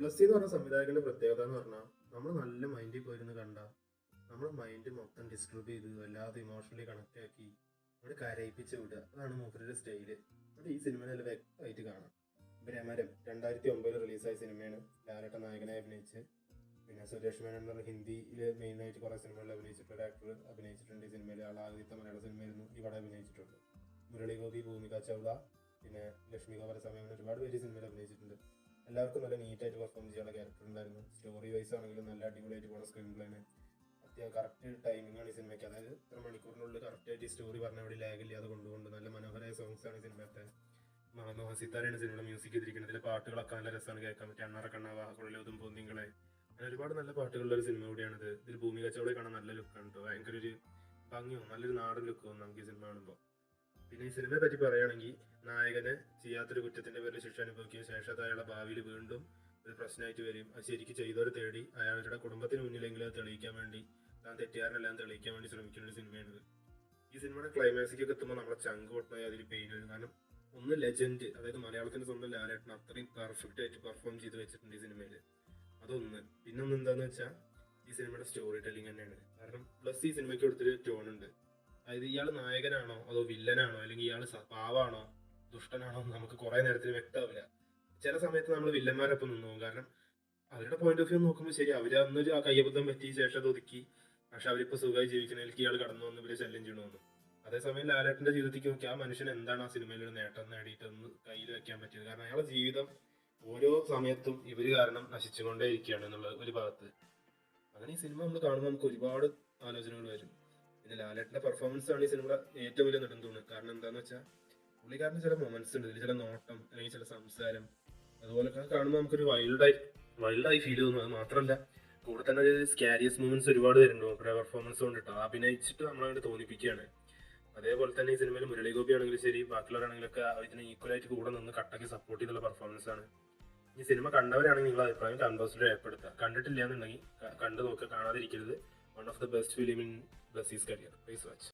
ബ്ലസ്സി എന്ന് പറഞ്ഞ സംവിധായകന്റെ പ്രത്യേകത എന്ന് പറഞ്ഞാൽ നമ്മൾ നല്ല മൈൻഡിൽ പോയിരുന്ന് കണ്ട നമ്മുടെ മൈൻഡ് മൊത്തം ഡിസ്റ്റർബ് ചെയ്ത് വല്ലാതെ ഇമോഷണലി കണക്ട് ആക്കി നമ്മൾ കരയിപ്പിച്ച് വിടുക. അതാണ് മൂപ്പരുടെ സ്റ്റൈല്. അത് ഈ സിനിമയിൽ നല്ല വ്യക്തമായിട്ട് കാണാം. ഭ്രമരം 2009 റിലീസായ സിനിമയാണ്. ലാലേട്ടൻ നായകനായി അഭിനയിച്ച്, പിന്നെ സുരേഷ് മേനോൻ എന്ന് പറഞ്ഞ ഹിന്ദിയിൽ മെയിനായിട്ട് കുറേ സിനിമകളിൽ അഭിനയിച്ചിട്ടുള്ള ഒരു ആക്ടർ അഭിനയിച്ചിട്ടുണ്ട്. ഈ സിനിമയിൽ ആദ്യത്തെ മലയാള സിനിമയായിരുന്നു. ഇവിടെ അഭിനയിച്ചിട്ടുണ്ട്. മുരളി ഗോപി, ഭൂമിക ചൗള, പിന്നെ ലക്ഷ്മി സമയം ഒരുപാട് പേര് സിനിമയിൽ അഭിനയിച്ചിട്ടുണ്ട്. എല്ലാവർക്കും നല്ല നീറ്റായിട്ട് പെർഫോം ചെയ്യാനുള്ള ക്യാരക്ടർ ഉണ്ടായിരുന്നു. സ്റ്റോറി വൈസ് ആണെങ്കിലും നല്ല അടിപൊളിയായിട്ട് പോകുന്ന സ്ക്രീൻ പ്ലേന് കറക്റ്റ് ടൈമിംഗ് ആണ് ഈ സിനിമയ്ക്ക്. അതായത് ഇത്ര മണിക്കൂറിനുള്ളിൽ കറക്റ്റായിട്ട് സ്റ്റോറി പറഞ്ഞ അവിടെ ലാഗ് ഇല്ലാതെ കൊണ്ടുകൊണ്ട് നല്ല മനോഹരമായ സോങ്സ് ആണ് ഈ സിനിമത്തെ. മോഹൻ സിത്താരയാണ് സിനിമയുടെ മ്യൂസിക് ചെയ്തിരിക്കുന്നത്. ഇതിലെ പാട്ടുകളൊക്കെ നല്ല രസമാണ് കേൾക്കാൻ പറ്റും. അണ്ണാറ കണ്ണാവ, കുഴലോതും പൊന്നിങ്ങളെ, അങ്ങനെ ഒരുപാട് നല്ല പാട്ടുകളുള്ള ഒരു സിനിമ കൂടിയാണിത്. ഇതിൽ ഭൂമിക ചൗളയെ കാണാൻ നല്ല ലുക്കാണ് കേട്ടോ. ഭയങ്കര ഒരു ഭംഗിയോ നല്ലൊരു നാടൻ ലുക്ക് തോന്നും നമുക്ക് ഈ സിനിമ കാണുമ്പോൾ. പിന്നെ ഈ സിനിമയെ പറ്റി പറയുകയാണെങ്കിൽ, നായകന് ചെയ്യാത്തൊരു കുറ്റത്തിന്റെ പേരിൽ ശിക്ഷ അനുഭവിക്കുക, ശേഷം അത് അയാളുടെ ഭാവിയിൽ വീണ്ടും ഒരു പ്രശ്നമായിട്ട് വരും. അത് ശരിക്കും ചെയ്തവരെ തേടി അയാളുടെ കുടുംബത്തിന് മുന്നിലെങ്കിലും അത് തെളിയിക്കാൻ വേണ്ടി, താൻ തെറ്റുകാരനെല്ലാം തെളിയിക്കാൻ വേണ്ടി ശ്രമിക്കുന്ന ഒരു സിനിമയാണിത്. ഈ സിനിമയുടെ ക്ലൈമാക്സിക്കൊക്കെ എത്തുമ്പോൾ നമ്മളെ ചങ്ക് പൊട്ടായി അതിൽ പെയിൻ വരും. കാരണം ഒന്ന് ലെജൻഡ്, അതായത് മലയാളത്തിന്റെ സ്വന്തം ലാലേട്ടൻ അത്രയും പെർഫെക്റ്റ് ആയിട്ട് പെർഫോം ചെയ്ത് വെച്ചിട്ടുണ്ട് ഈ സിനിമയിൽ. അതൊന്ന്. പിന്നെ ഒന്ന് എന്താന്ന് വെച്ചാൽ ഈ സിനിമയുടെ സ്റ്റോറി ടെല്ലിംഗ് തന്നെയാണ്. കാരണം പ്ലസ് ഈ സിനിമയ്ക്ക് കൊടുത്തൊരു ടോൺ ഉണ്ട്. അതായത് ഇയാൾ നായകനാണോ അതോ വില്ലനാണോ, അല്ലെങ്കിൽ ഇയാൾ പാവാണോ ദുഷ്ടനാണോ എന്ന് നമുക്ക് കുറെ നേരത്തിന് വ്യക്തമാവില്ല. ചില സമയത്ത് നമ്മൾ വില്ലന്മാരൊപ്പം നിന്ന് പോകും. കാരണം അവരുടെ പോയിന്റ് ഓഫ് വ്യൂ നോക്കുമ്പോൾ ശരി, അവർ അന്നൊരു ആ കയ്യബദ്ധം പറ്റി ശേഷം അത് ഒതുക്കി, പക്ഷെ അവരിപ്പോൾ സുഖമായി ജീവിക്കണേക്ക് ഇയാൾ കടന്നു വന്ന് ഇവരെ ശല്യം ചെയ്യണമെന്ന്. അതേസമയം ലാലേട്ടന്റെ ജീവിതത്തിലേക്ക് നോക്കി ആ മനുഷ്യൻ എന്താണ് ആ സിനിമയിൽ ഒരു നേട്ടം നേടിയിട്ടൊന്ന് കയ്യിൽ വെക്കാൻ പറ്റിയത്. കാരണം അയാളുടെ ജീവിതം ഓരോ സമയത്തും ഇവര് കാരണം നശിച്ചുകൊണ്ടേ ഇരിക്കുകയാണ് എന്നുള്ള ഒരു ഭാഗത്ത്. അങ്ങനെ ഈ സിനിമ നമ്മൾ കാണുമ്പോൾ നമുക്ക് ഒരുപാട് ആലോചനകൾ വരും. പിന്നെ ലാലേട്ടന്റെ പെർഫോമൻസ് ആണ് ഈ സിനിമയുടെ ഏറ്റവും വലിയ നെടുന്തൂണ്. കാരണം എന്താന്ന് വെച്ചാൽ പുള്ളിക്കാരന് ചില മൊമെന്റ്സ് ഉണ്ട്, ചില നോട്ടം അല്ലെങ്കിൽ ചില സംസാരം, അതുപോലൊക്കെ കാണുമ്പോൾ നമുക്കൊരു വൈൽഡായി ഫീൽ ചെയ്യുന്നു. അത് മാത്രമല്ല, കൂടെ തന്നെ ഒരു സ്കാരിയസ് മൂവ്മെന്റ്സ് ഒരുപാട് വരുന്നുണ്ട് അവരുടെ പെർഫോമൻസ് കൊണ്ടിട്ടോ. അഭിനയിച്ചിട്ട് നമ്മളങ്ങോട്ട് തോന്നിപ്പിക്കുകയാണ്. അതേപോലെ തന്നെ ഈ സിനിമയിൽ മുരളി ഗോപി ആണെങ്കിലും ശരി, ബാക്കിയുള്ളവരാണെങ്കിലൊക്കെ ഇതിന് ഈക്വലായിട്ട് കൂടെ നിന്ന് കട്ടക്ക് സപ്പോർട്ട് ചെയ്തുള്ള പെർഫോമൻസ് ആണ്. ഈ സിനിമ കണ്ടവരാണെങ്കിൽ നിങ്ങളുടെ അഭിപ്രായം കമ്പോസിൽ രേഖപ്പെടുത്തുക. കണ്ടിട്ടില്ല എന്നുണ്ടെങ്കിൽ കണ്ടു നോക്കുക, കാണാതിരിക്കരുത്. One of the best film in Blessy's career. Please watch.